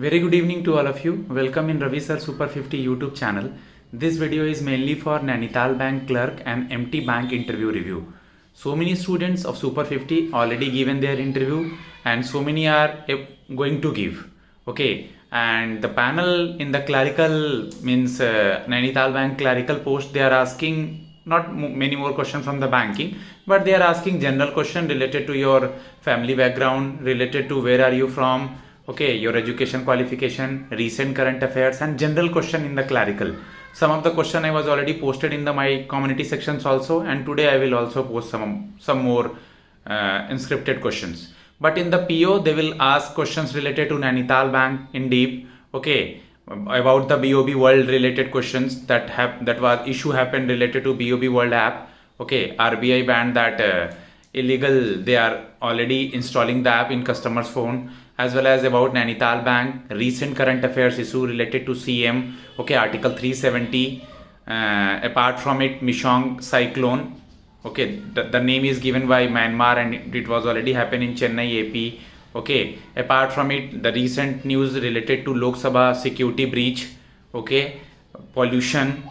Very good evening to all of you. Welcome in Ravi Sir Super 50 YouTube channel. This video is mainly for Nainital Bank clerk and MT Bank interview review. So many students of Super 50 already given their interview and so many are going to give. Okay, and the panel in the clerical means Nainital Bank clerical post, they are asking not many more questions from the banking, but they are asking general question related to your family background, related to where are you from, okay, your education qualification, recent current affairs, and general question in the clerical. Some of the question I was already posted in the my community sections also, and today I will also post some more inscripted questions. But in the PO they will ask questions related to Nainital Bank in deep, okay, about the BOB World related questions that was issue happened related to BOB World app. Okay, RBI banned that illegal, they are already installing the app in customers phone, as well as about Nainital Bank recent current affairs issue related to CM, okay, article 370. Apart from it, Mishong cyclone, okay, the name is given by Myanmar and it was already happened in Chennai, AP. Okay, apart from it, the recent news related to Lok Sabha security breach, okay, pollution.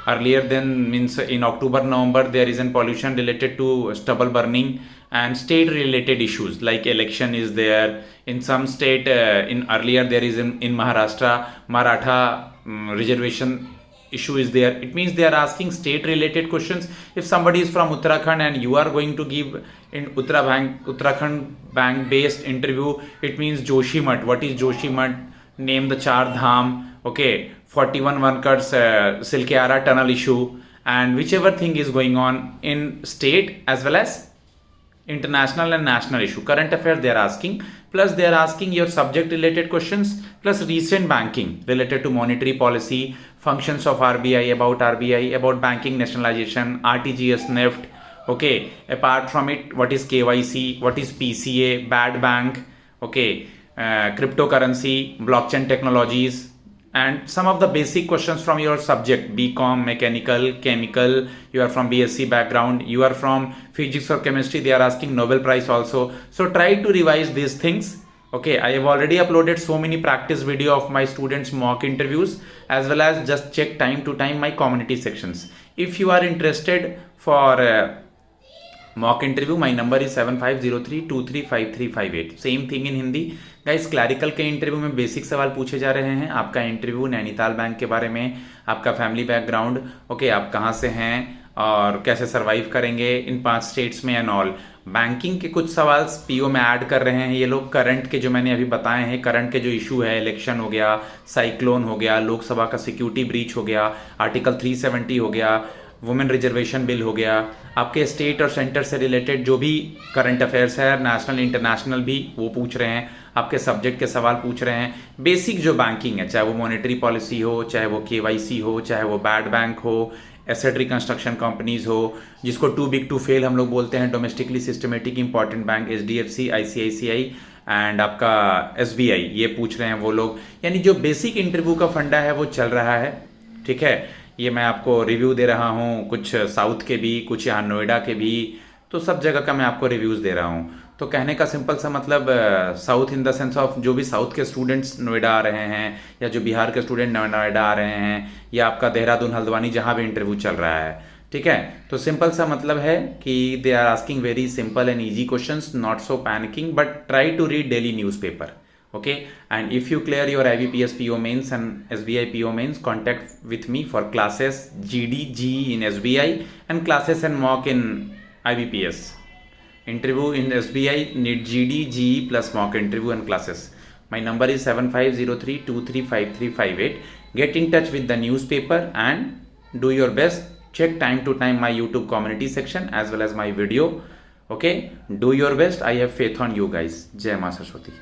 Earlier than means in October, November, there is a pollution related to stubble burning and state related issues like election is there in some state. In earlier there is in Maharashtra, Maratha reservation issue is there. It means they are asking state related questions. If somebody is from Uttarakhand and you are going to give in Uttarakhand bank based interview, it means Joshimath. What is Joshimath? Name the Char Dham, okay, 41 workers Silkyara tunnel issue, and whichever thing is going on in state as well as international and national issue. Current affairs they are asking, plus they are asking your subject related questions, plus recent banking related to monetary policy, functions of RBI, about banking nationalization, RTGS, NEFT, okay. Apart from it, what is KYC, what is PCA, bad bank, okay, cryptocurrency, blockchain technologies, and some of the basic questions from your subject, BCom, mechanical, chemical, you are from BSc background, you are from physics or chemistry, they are asking Nobel Prize also. So try to revise these things. Okay, I have already uploaded so many practice video of my students mock interviews, as well as just check time to time my community sections. If you are interested for mock interview, my number is 7503235358. Same thing in Hindi guys. Clerical के interview में basic सवाल पूछे जा रहे हैं. आपका interview Nainital bank के बारे में, आपका फैमिली बैकग्राउंड, ओके, आप कहाँ से हैं और कैसे सर्वाइव करेंगे इन 5 स्टेट्स में एंड ऑल. बैंकिंग के कुछ सवाल पीओ में ऐड कर रहे हैं ये लोग. करंट के जो मैंने अभी बताए हैं, करंट के जो इशू है, इलेक्शन हो गया, साइक्लोन हो गया, लोकसभा का सिक्योरिटी ब्रीच हो गया, आर्टिकल 370 हो गया, वुमेन रिजर्वेशन बिल हो गया, आपके स्टेट और सेंटर से रिलेटेड जो भी करंट अफेयर्स है, नेशनल इंटरनेशनल भी, वो पूछ रहे हैं. आपके सब्जेक्ट के सवाल पूछ रहे हैं. बेसिक जो बैंकिंग है, चाहे वो मॉनेटरी पॉलिसी हो, चाहे वो KYC हो, चाहे वो बैड बैंक हो, एसेट रिकंस्ट्रक्शन कंपनीज हो, जिसको टू बिग टू फेल हम लोग बोलते हैं, domestically systematic important bank HDFC, ICICI and आपका SBI, ये पूछ रहे हैं वो लोग. यानी जो बेसिक इंटरव्यू का फंडा है वो चल रहा है. ठीक है, ये मैं आपको रिव्यू दे रहा हूँ, कुछ साउथ के भी, कुछ यहाँ नोएडा के भी, तो सब जगह का मैं आपको रिव्यूज़ दे रहा हूँ. तो कहने का सिंपल सा मतलब, south in the sense of जो भी साउथ के स्टूडेंट्स नोएडा आ रहे हैं, या जो बिहार के स्टूडेंट नोएडा आ रहे हैं, या आपका देहरादून, हल्द्वानी, जहाँ भी इंटरव्यू चल रहा है. ठीक है, तो सिंपल सा मतलब है कि they are asking very simple and easy questions, not so panicking, but try to read daily newspaper. Okay, and if you clear your IBPS PO mains and SBI PO mains, contact with me for classes GD, GE in SBI and classes and mock in IBPS. Interview in SBI need GD, GE plus mock interview and classes. My number is 7503235358. Get in touch with the newspaper and do your best. Check time to time my YouTube community section as well as my video. Okay, do your best. I have faith on you guys. Jai Maa Saraswati.